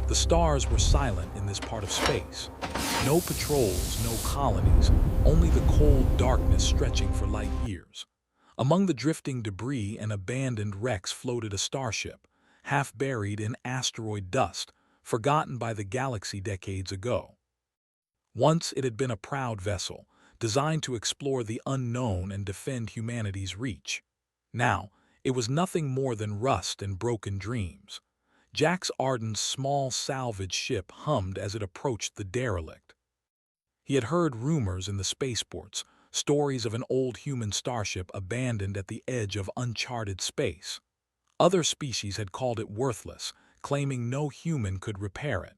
The stars were silent in this part of space. No patrols, no colonies, only the cold darkness stretching for light years. Among the drifting debris and abandoned wrecks floated a starship, half buried in asteroid dust, forgotten by the galaxy decades ago. Once it had been a proud vessel, designed to explore the unknown and defend humanity's reach. Now, it was nothing more than rust and broken dreams. Jax Arden's small salvage ship hummed as it approached the derelict. He had heard rumors in the spaceports, stories of an old human starship abandoned at the edge of uncharted space. Other species had called it worthless, claiming no human could repair it.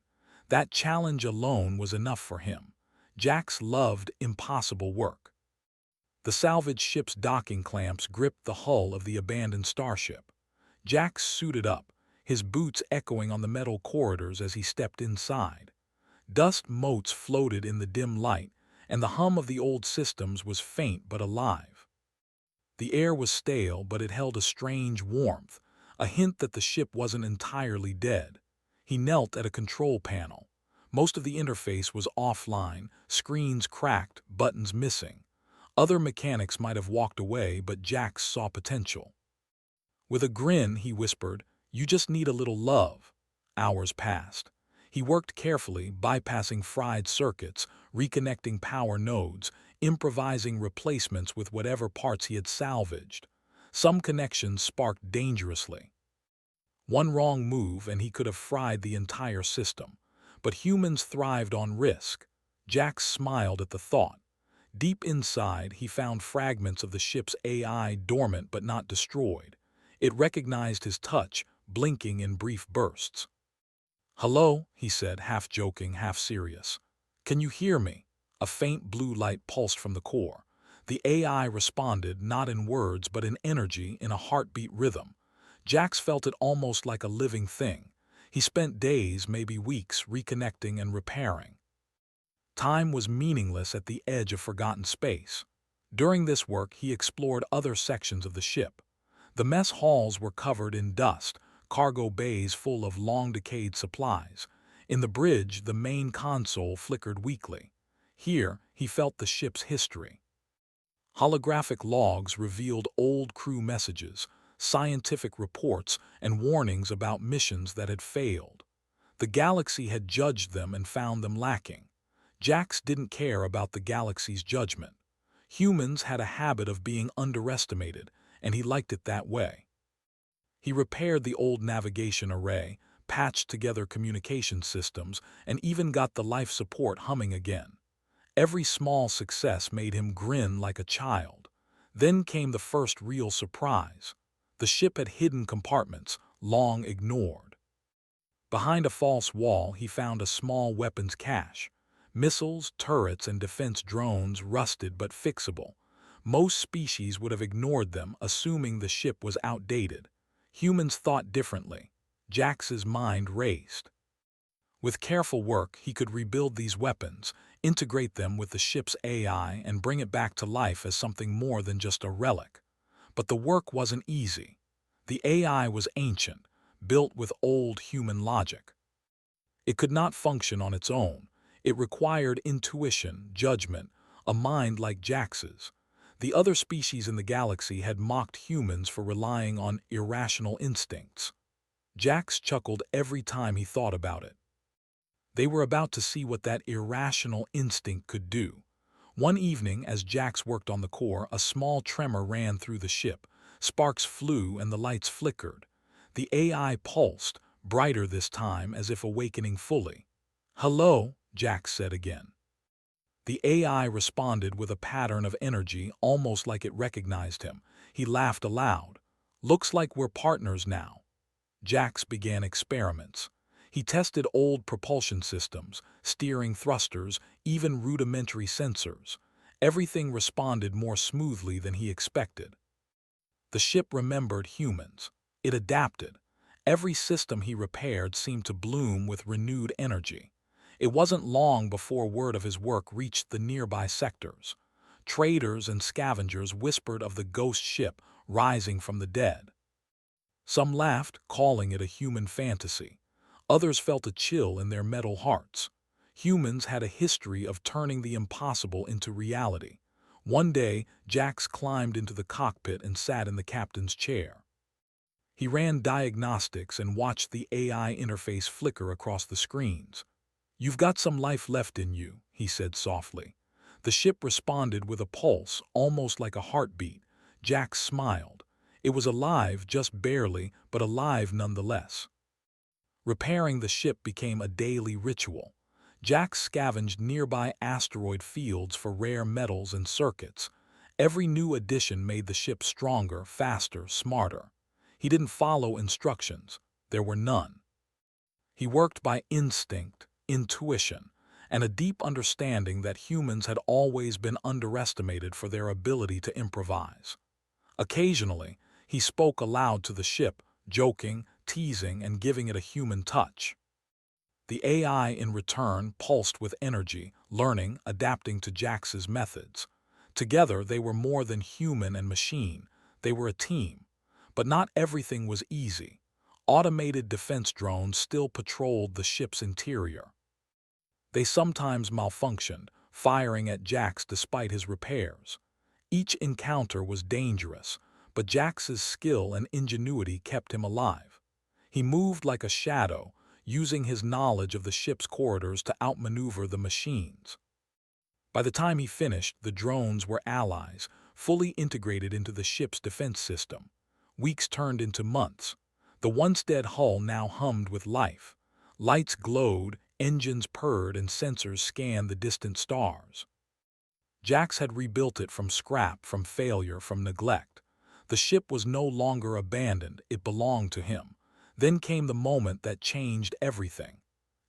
That challenge alone was enough for him. Jax loved impossible work. The salvage ship's docking clamps gripped the hull of the abandoned starship. Jax suited up, his boots echoing on the metal corridors as he stepped inside. Dust motes floated in the dim light, and the hum of the old systems was faint but alive. The air was stale, but it held a strange warmth, a hint that the ship wasn't entirely dead. He knelt at a control panel. Most of the interface was offline, screens cracked, buttons missing. Other mechanics might have walked away, but Jax saw potential. With a grin, he whispered, "You just need a little love." Hours passed. He worked carefully, bypassing fried circuits, reconnecting power nodes, improvising replacements with whatever parts he had salvaged. Some connections sparked dangerously. One wrong move and he could have fried the entire system. But humans thrived on risk. Jax smiled at the thought. Deep inside, he found fragments of the ship's AI dormant but not destroyed. It recognized his touch, blinking in brief bursts. "Hello," he said, half joking, half serious. "Can you hear me?" A faint blue light pulsed from the core. The AI responded, not in words but in energy, in a heartbeat rhythm. Jax felt it almost like a living thing. He spent days, maybe weeks, reconnecting and repairing. Time was meaningless at the edge of forgotten space. During this work, he explored other sections of the ship. The mess halls were covered in dust, cargo bays full of long-decayed supplies. In the bridge, the main console flickered weakly. Here, he felt the ship's history. Holographic logs revealed old crew messages, scientific reports, and warnings about missions that had failed. The galaxy had judged them and found them lacking. Jax didn't care about the galaxy's judgment. Humans had a habit of being underestimated, and he liked it that way. He repaired the old navigation array, patched together communication systems, and even got the life support humming again. Every small success made him grin like a child. Then came the first real surprise. The ship had hidden compartments, long ignored. Behind a false wall, he found a small weapons cache. Missiles, turrets, and defense drones, rusted but fixable. Most species would have ignored them, assuming the ship was outdated. Humans thought differently. Jax's mind raced. With careful work, he could rebuild these weapons, integrate them with the ship's AI, and bring it back to life as something more than just a relic. But the work wasn't easy. The AI was ancient, built with old human logic. It could not function on its own. It required intuition, judgment, a mind like Jax's. The other species in the galaxy had mocked humans for relying on irrational instincts. Jax chuckled every time he thought about it. They were about to see what that irrational instinct could do. One evening, as Jax worked on the core, a small tremor ran through the ship. Sparks flew and the lights flickered. The AI pulsed, brighter this time, as if awakening fully. "Hello," Jax said again. The AI responded with a pattern of energy, almost like it recognized him. He laughed aloud. "Looks like we're partners now." Jax began experiments. He tested old propulsion systems, steering thrusters, even rudimentary sensors. Everything responded more smoothly than he expected. The ship remembered humans. It adapted. Every system he repaired seemed to bloom with renewed energy. It wasn't long before word of his work reached the nearby sectors. Traders and scavengers whispered of the ghost ship rising from the dead. Some laughed, calling it a human fantasy. Others felt a chill in their metal hearts. Humans had a history of turning the impossible into reality. One day, Jax climbed into the cockpit and sat in the captain's chair. He ran diagnostics and watched the AI interface flicker across the screens. "You've got some life left in you," he said softly. The ship responded with a pulse, almost like a heartbeat. Jax smiled. It was alive, just barely, but alive nonetheless. Repairing the ship became a daily ritual. Jax scavenged nearby asteroid fields for rare metals and circuits. Every new addition made the ship stronger, faster, smarter. He didn't follow instructions. There were none. He worked by instinct, intuition, and a deep understanding that humans had always been underestimated for their ability to improvise. Occasionally, he spoke aloud to the ship, joking, teasing, and giving it a human touch. The AI, in return, pulsed with energy, learning, adapting to Jax's methods. Together, they were more than human and machine. They were a team. But not everything was easy. Automated defense drones still patrolled the ship's interior. They sometimes malfunctioned, firing at Jax despite his repairs. Each encounter was dangerous, but Jax's skill and ingenuity kept him alive. He moved like a shadow, using his knowledge of the ship's corridors to outmaneuver the machines. By the time he finished, the drones were allies, fully integrated into the ship's defense system. Weeks turned into months. The once dead hull now hummed with life. Lights glowed, engines purred, and sensors scanned the distant stars. Jax had rebuilt it from scrap, from failure, from neglect. The ship was no longer abandoned, it belonged to him. Then came the moment that changed everything.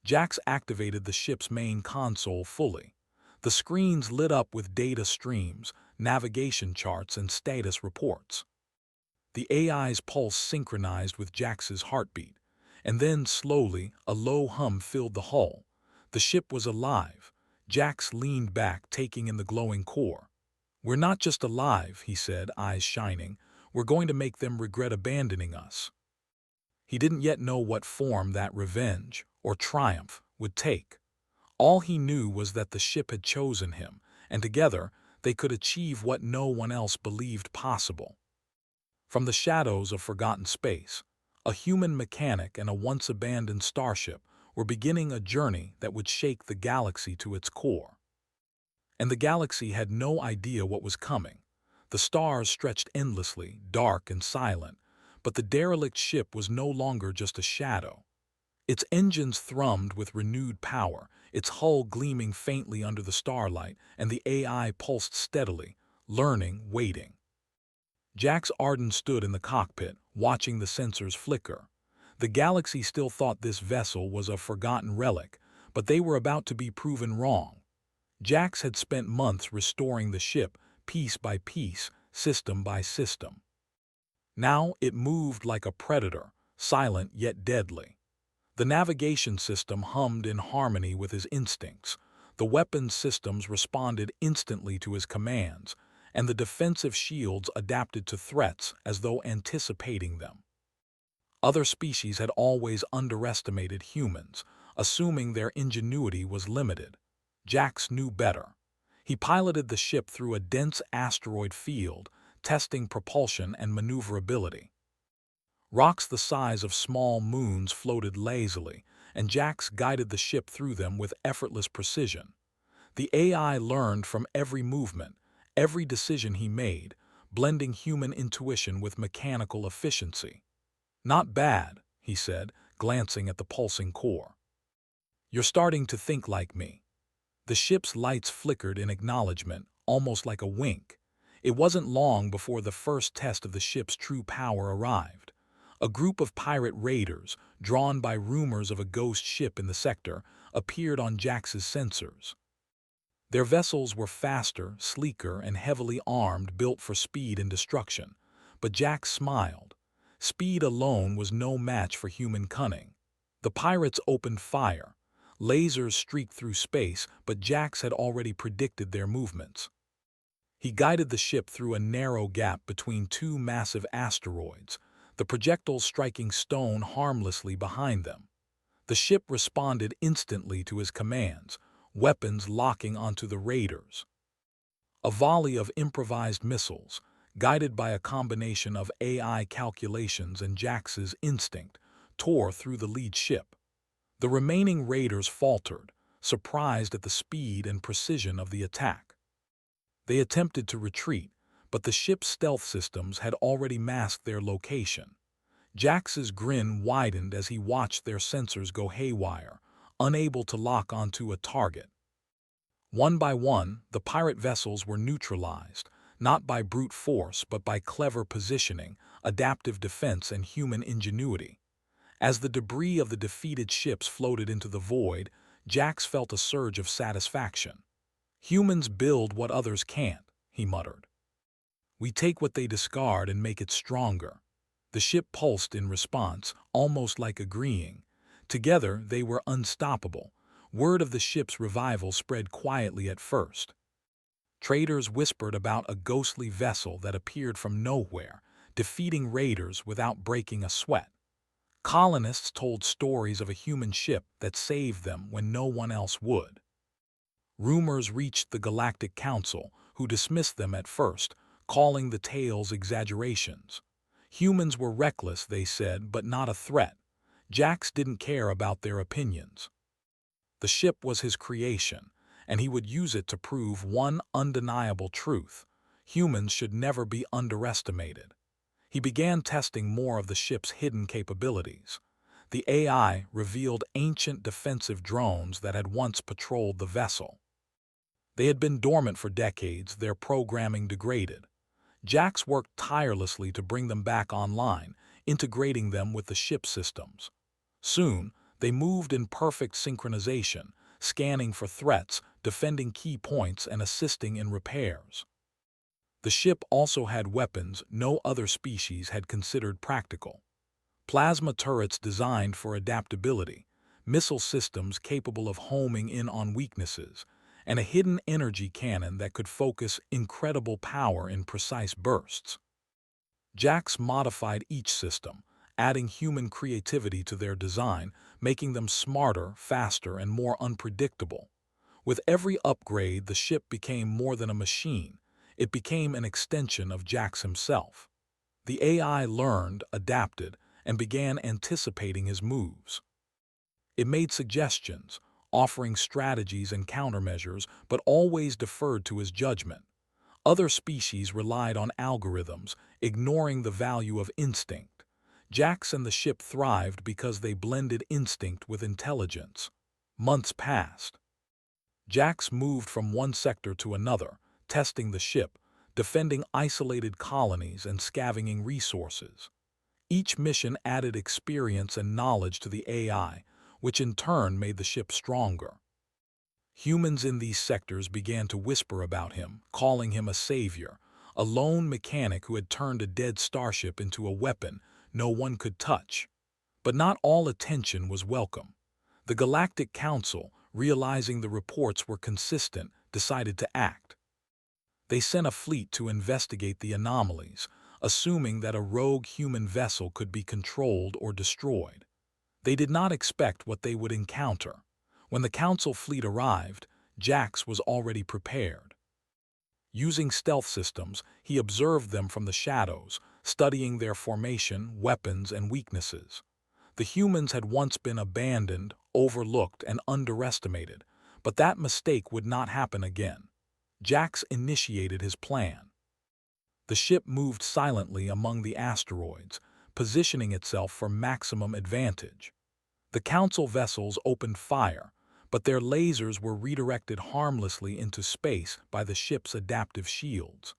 Jax activated the ship's main console fully. The screens lit up with data streams, navigation charts, and status reports. The AI's pulse synchronized with Jax's heartbeat, and then, slowly, a low hum filled the hull. The ship was alive. Jax leaned back, taking in the glowing core. "We're not just alive," he said, eyes shining. "We're going to make them regret abandoning us." He didn't yet know what form that revenge, or triumph, would take. All he knew was that the ship had chosen him, and together they could achieve what no one else believed possible. From the shadows of forgotten space, a human mechanic and a once-abandoned starship were beginning a journey that would shake the galaxy to its core. And the galaxy had no idea what was coming. The stars stretched endlessly, dark and silent, but the derelict ship was no longer just a shadow. Its engines thrummed with renewed power, its hull gleaming faintly under the starlight, and the AI pulsed steadily, learning, waiting. Jax Arden stood in the cockpit, watching the sensors flicker. The galaxy still thought this vessel was a forgotten relic, but they were about to be proven wrong. Jax had spent months restoring the ship, piece by piece, system by system. Now it moved like a predator, silent yet deadly. The navigation system hummed in harmony with his instincts. The weapons systems responded instantly to his commands, and the defensive shields adapted to threats as though anticipating them. Other species had always underestimated humans, assuming their ingenuity was limited. Jax knew better. He piloted the ship through a dense asteroid field, testing propulsion and maneuverability. Rocks the size of small moons floated lazily, and Jax guided the ship through them with effortless precision. The AI learned from every movement, every decision he made, blending human intuition with mechanical efficiency. "Not bad," he said, glancing at the pulsing core. "You're starting to think like me." The ship's lights flickered in acknowledgement, almost like a wink. It wasn't long before the first test of the ship's true power arrived. A group of pirate raiders, drawn by rumors of a ghost ship in the sector, appeared on Jax's sensors. Their vessels were faster, sleeker, and heavily armed, built for speed and destruction. But Jax smiled. Speed alone was no match for human cunning. The pirates opened fire. Lasers streaked through space, but Jax had already predicted their movements. He guided the ship through a narrow gap between two massive asteroids, the projectiles striking stone harmlessly behind them. The ship responded instantly to his commands, weapons locking onto the raiders. A volley of improvised missiles, guided by a combination of AI calculations and Jax's instinct, tore through the lead ship. The remaining raiders faltered, surprised at the speed and precision of the attack. They attempted to retreat, but the ship's stealth systems had already masked their location. Jax's grin widened as he watched their sensors go haywire, unable to lock onto a target. One by one, the pirate vessels were neutralized, not by brute force but by clever positioning, adaptive defense, and human ingenuity. As the debris of the defeated ships floated into the void, Jax felt a surge of satisfaction. "Humans build what others can't," he muttered. "We take what they discard and make it stronger." The ship pulsed in response, almost like agreeing. Together, they were unstoppable. Word of the ship's revival spread quietly at first. Traders whispered about a ghostly vessel that appeared from nowhere, defeating raiders without breaking a sweat. Colonists told stories of a human ship that saved them when no one else would. Rumors reached the Galactic Council, who dismissed them at first, calling the tales exaggerations. Humans were reckless, they said, but not a threat. Jax didn't care about their opinions. The ship was his creation, and he would use it to prove one undeniable truth: humans should never be underestimated. He began testing more of the ship's hidden capabilities. The AI revealed ancient defensive drones that had once patrolled the vessel. They had been dormant for decades, their programming degraded. Jax worked tirelessly to bring them back online, integrating them with the ship's systems. Soon, they moved in perfect synchronization, scanning for threats, defending key points, and assisting in repairs. The ship also had weapons no other species had considered practical. Plasma turrets designed for adaptability, missile systems capable of homing in on weaknesses, and a hidden energy cannon that could focus incredible power in precise bursts. Jax modified each system, adding human creativity to their design, making them smarter, faster, and more unpredictable. With every upgrade, the ship became more than a machine. It became an extension of Jax himself. The AI learned, adapted, and began anticipating his moves. It made suggestions, offering strategies and countermeasures, but always deferred to his judgment. Other species relied on algorithms, ignoring the value of instinct. Jax and the ship thrived because they blended instinct with intelligence. Months passed. Jax moved from one sector to another, testing the ship, defending isolated colonies, and scavenging resources. Each mission added experience and knowledge to the AI, which in turn made the ship stronger. Humans in these sectors began to whisper about him, calling him a savior, a lone mechanic who had turned a dead starship into a weapon no one could touch. But not all attention was welcome. The Galactic Council, realizing the reports were consistent, decided to act. They sent a fleet to investigate the anomalies, assuming that a rogue human vessel could be controlled or destroyed. They did not expect what they would encounter. When the Council fleet arrived, Jax was already prepared. Using stealth systems, he observed them from the shadows, studying their formation, weapons, and weaknesses. The humans had once been abandoned, overlooked, and underestimated, but that mistake would not happen again. Jax initiated his plan. The ship moved silently among the asteroids, positioning itself for maximum advantage. The Council vessels opened fire, but their lasers were redirected harmlessly into space by the ship's adaptive shields.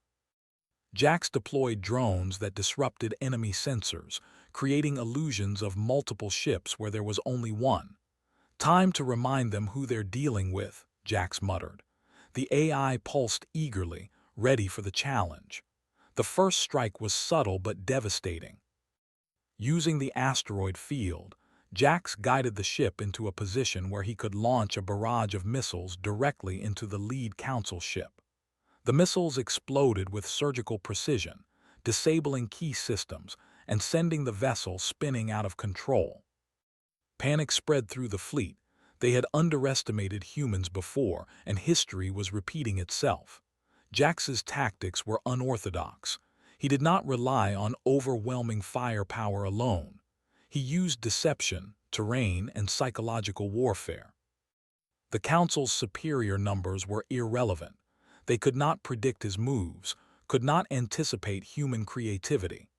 Jax deployed drones that disrupted enemy sensors, creating illusions of multiple ships where there was only one. "Time to remind them who they're dealing with," Jax muttered. The AI pulsed eagerly, ready for the challenge. The first strike was subtle but devastating. Using the asteroid field, Jax guided the ship into a position where he could launch a barrage of missiles directly into the lead Council ship. The missiles exploded with surgical precision, disabling key systems and sending the vessel spinning out of control. Panic spread through the fleet. They had underestimated humans before, and history was repeating itself. Jax's tactics were unorthodox. He did not rely on overwhelming firepower alone. He used deception, terrain, and psychological warfare. The Council's superior numbers were irrelevant. They could not predict his moves, could not anticipate human creativity.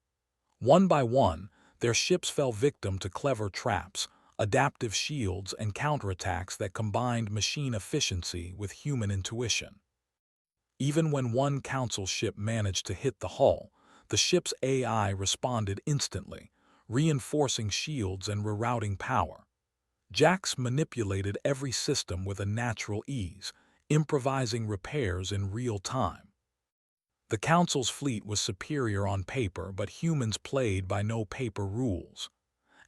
One by one, their ships fell victim to clever traps, adaptive shields, and counterattacks that combined machine efficiency with human intuition. Even when one Council ship managed to hit the hull, the ship's AI responded instantly, reinforcing shields and rerouting power. Jax manipulated every system with a natural ease, improvising repairs in real time. The Council's fleet was superior on paper, but humans played by no paper rules.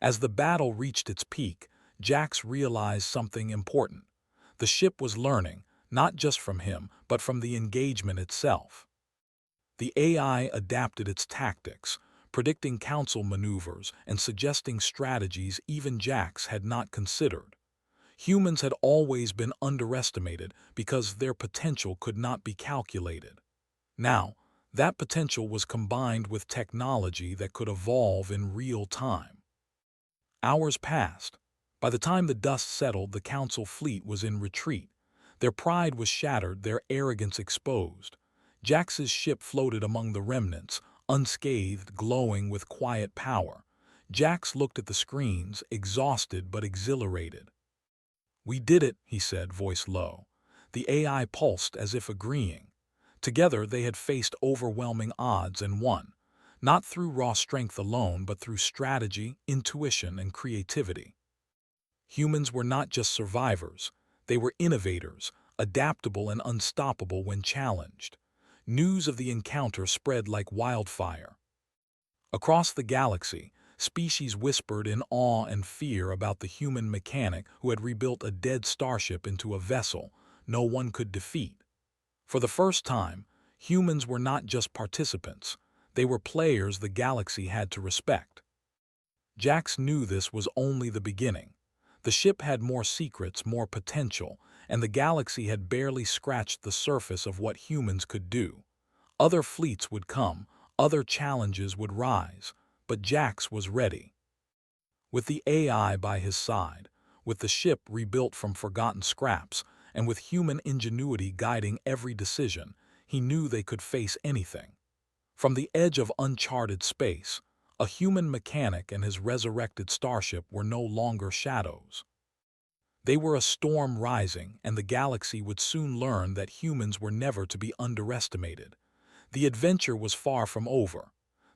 As the battle reached its peak, Jax realized something important. The ship was learning, not just from him, but from the engagement itself. The AI adapted its tactics, predicting Council maneuvers and suggesting strategies even Jax had not considered. Humans had always been underestimated because their potential could not be calculated. Now, that potential was combined with technology that could evolve in real time. Hours passed. By the time the dust settled, the Council fleet was in retreat. Their pride was shattered, their arrogance exposed. Jax's ship floated among the remnants, unscathed, glowing with quiet power. Jax looked at the screens, exhausted but exhilarated. "We did it," he said, voice low. The AI pulsed as if agreeing. Together they had faced overwhelming odds and won, not through raw strength alone, but through strategy, intuition, and creativity. Humans were not just survivors, they were innovators, adaptable and unstoppable when challenged. News of the encounter spread like wildfire. Across the galaxy, species whispered in awe and fear about the human mechanic who had rebuilt a dead starship into a vessel no one could defeat. For the first time, humans were not just participants, they were players the galaxy had to respect. Jax knew this was only the beginning. The ship had more secrets, more potential, and the galaxy had barely scratched the surface of what humans could do. Other fleets would come, other challenges would rise, but Jax was ready. With the AI by his side, with the ship rebuilt from forgotten scraps, and with human ingenuity guiding every decision, he knew they could face anything. From the edge of uncharted space, a human mechanic and his resurrected starship were no longer shadows. They were a storm rising, and the galaxy would soon learn that humans were never to be underestimated. The adventure was far from over.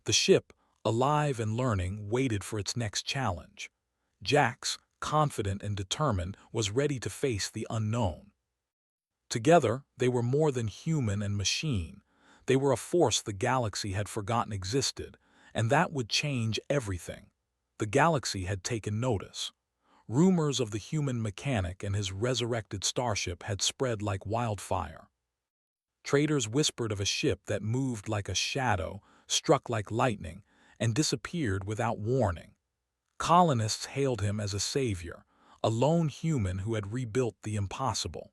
The ship, alive and learning, waited for its next challenge. Jax, confident and determined, was ready to face the unknown. Together, they were more than human and machine. They were a force the galaxy had forgotten existed, and that would change everything. The galaxy had taken notice. Rumors of the human mechanic and his resurrected starship had spread like wildfire. Traders whispered of a ship that moved like a shadow, struck like lightning, and disappeared without warning. Colonists hailed him as a savior, a lone human who had rebuilt the impossible.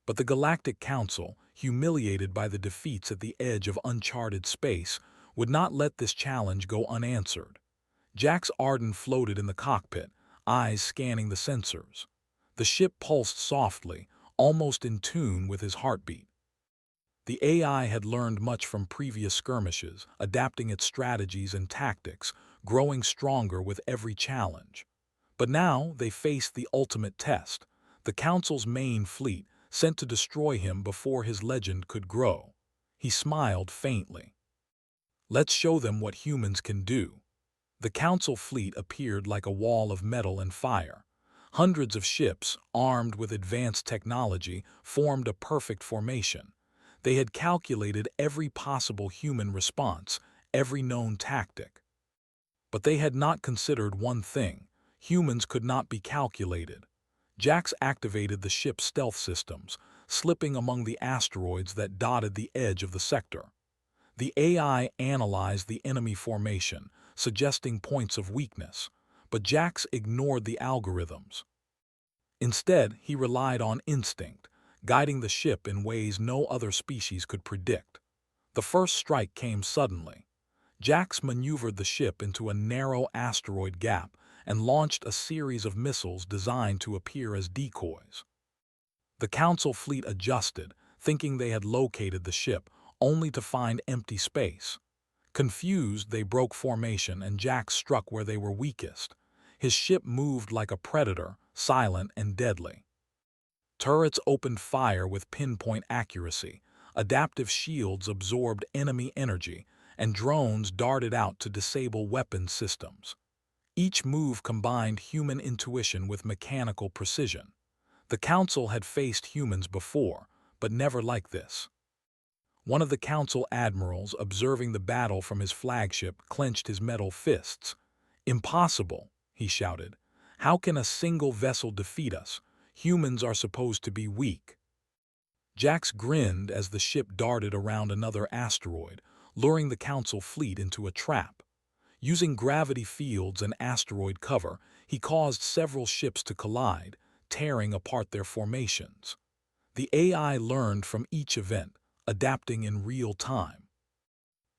But the Galactic Council, humiliated by the defeats at the edge of uncharted space, would not let this challenge go unanswered. Jax Arden floated in the cockpit, eyes scanning the sensors. The ship pulsed softly, almost in tune with his heartbeat. The AI had learned much from previous skirmishes, adapting its strategies and tactics, growing stronger with every challenge. But now they faced the ultimate test, the Council's main fleet, sent to destroy him before his legend could grow. He smiled faintly. "Let's show them what humans can do." The Council fleet appeared like a wall of metal and fire. Hundreds of ships, armed with advanced technology, formed a perfect formation. They had calculated every possible human response, every known tactic. But they had not considered one thing: humans could not be calculated. Jax activated the ship's stealth systems, slipping among the asteroids that dotted the edge of the sector. The AI analyzed the enemy formation, suggesting points of weakness. but Jax ignored the algorithms. Instead, he relied on instinct, guiding the ship in ways no other species could predict. The first strike came suddenly. Jax maneuvered the ship into a narrow asteroid gap and launched a series of missiles designed to appear as decoys. The Council fleet adjusted, thinking they had located the ship, only to find empty space. Confused, they broke formation and Jax struck where they were weakest. His ship moved like a predator, silent and deadly. Turrets opened fire with pinpoint accuracy, adaptive shields absorbed enemy energy, and drones darted out to disable weapon systems. Each move combined human intuition with mechanical precision. The Council had faced humans before, but never like this. One of the Council admirals, observing the battle from his flagship, clenched his metal fists. "Impossible," he shouted. "How can a single vessel defeat us? Humans are supposed to be weak." Jax grinned as the ship darted around another asteroid, luring the Council fleet into a trap. Using gravity fields and asteroid cover, he caused several ships to collide, tearing apart their formations. The AI learned from each event, adapting in real time.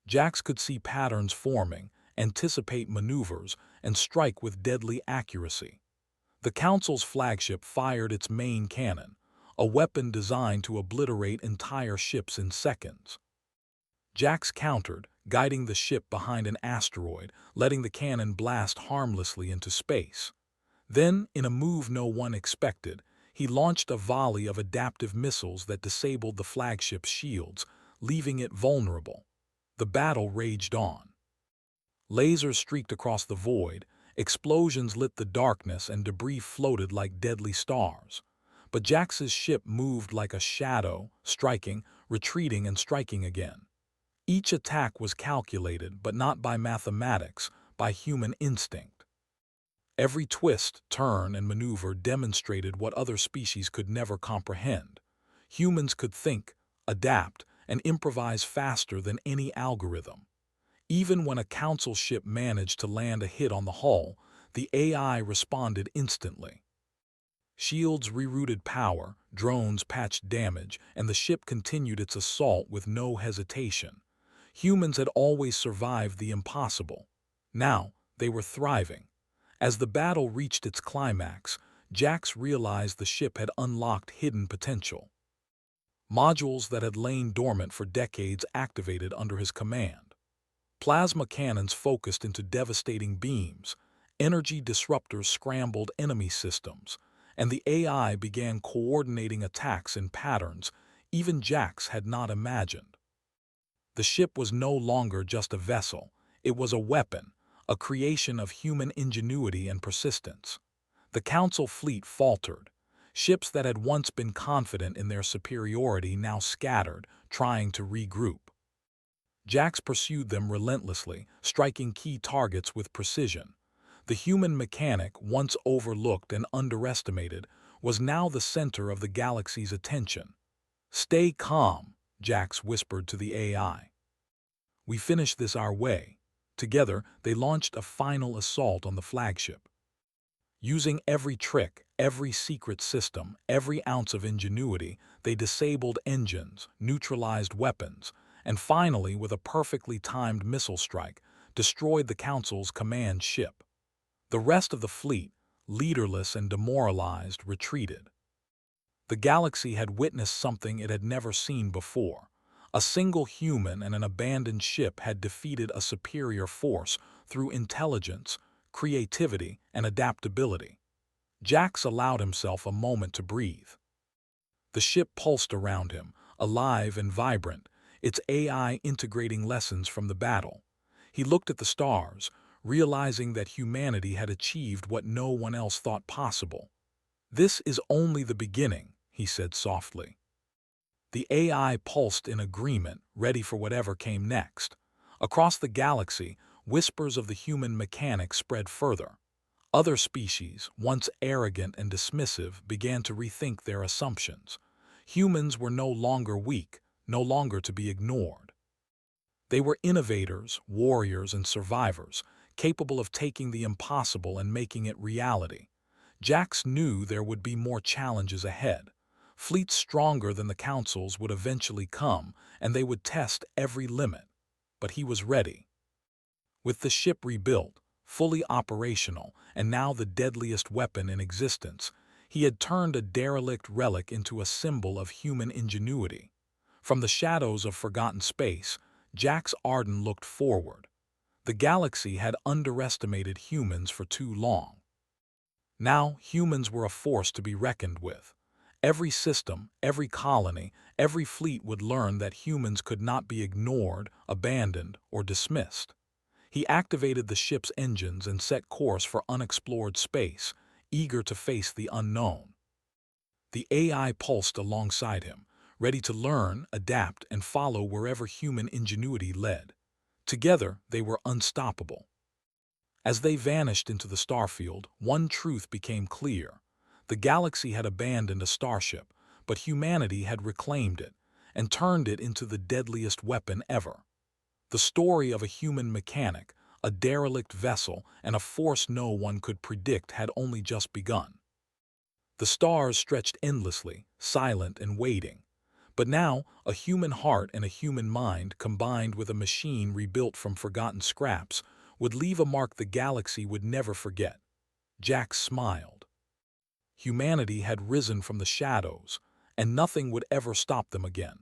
Jax could see patterns forming, anticipate maneuvers, and strike with deadly accuracy. The Council's flagship fired its main cannon, a weapon designed to obliterate entire ships in seconds. Jax countered, guiding the ship behind an asteroid, letting the cannon blast harmlessly into space. Then, in a move no one expected, he launched a volley of adaptive missiles that disabled the flagship's shields, leaving it vulnerable. The battle raged on. Lasers streaked across the void, explosions lit the darkness, and debris floated like deadly stars. But Jax's ship moved like a shadow, striking, retreating, and striking again. Each attack was calculated, but not by mathematics, by human instinct. Every twist, turn, and maneuver demonstrated what other species could never comprehend. Humans could think, adapt, and improvise faster than any algorithm. Even when a Council ship managed to land a hit on the hull, the AI responded instantly. Shields rerouted power, drones patched damage, and the ship continued its assault with no hesitation. Humans had always survived the impossible. Now, they were thriving. As the battle reached its climax, Jax realized the ship had unlocked hidden potential. Modules that had lain dormant for decades activated under his command. Plasma cannons focused into devastating beams, energy disruptors scrambled enemy systems, and the AI began coordinating attacks in patterns even Jax had not imagined. The ship was no longer just a vessel, it was a weapon, a creation of human ingenuity and persistence. The Council fleet faltered. Ships that had once been confident in their superiority now scattered, trying to regroup. Jax pursued them relentlessly, striking key targets with precision. The human mechanic, once overlooked and underestimated, was now the center of the galaxy's attention. "Stay calm," Jax whispered to the AI. "We finish this our way." Together, they launched a final assault on the flagship. Using every trick, every secret system, every ounce of ingenuity, they disabled engines, neutralized weapons, and finally, with a perfectly timed missile strike, destroyed the Council's command ship. The rest of the fleet, leaderless and demoralized, retreated. The galaxy had witnessed something it had never seen before. A single human and an abandoned ship had defeated a superior force through intelligence, creativity, and adaptability. Jax allowed himself a moment to breathe. The ship pulsed around him, alive and vibrant, its AI integrating lessons from the battle. He looked at the stars, realizing that humanity had achieved what no one else thought possible. "This is only the beginning," he said softly. The AI pulsed in agreement, ready for whatever came next. Across the galaxy, whispers of the human mechanic spread further. Other species, once arrogant and dismissive, began to rethink their assumptions. Humans were no longer weak, no longer to be ignored. They were innovators, warriors, and survivors, capable of taking the impossible and making it reality. Jax knew there would be more challenges ahead. Fleets stronger than the Council's would eventually come, and they would test every limit. But he was ready. With the ship rebuilt, fully operational, and now the deadliest weapon in existence, he had turned a derelict relic into a symbol of human ingenuity. From the shadows of forgotten space, Jax Arden looked forward. The galaxy had underestimated humans for too long. Now humans were a force to be reckoned with. Every system, every colony, every fleet would learn that humans could not be ignored, abandoned, or dismissed. He activated the ship's engines and set course for unexplored space, eager to face the unknown. The AI pulsed alongside him, ready to learn, adapt, and follow wherever human ingenuity led. Together, they were unstoppable. As they vanished into the starfield, one truth became clear. The galaxy had abandoned a starship, but humanity had reclaimed it and turned it into the deadliest weapon ever. The story of a human mechanic, a derelict vessel, and a force no one could predict had only just begun. The stars stretched endlessly, silent and waiting. But now, a human heart and a human mind, combined with a machine rebuilt from forgotten scraps, would leave a mark the galaxy would never forget. Jax smiled. Humanity had risen from the shadows, and nothing would ever stop them again.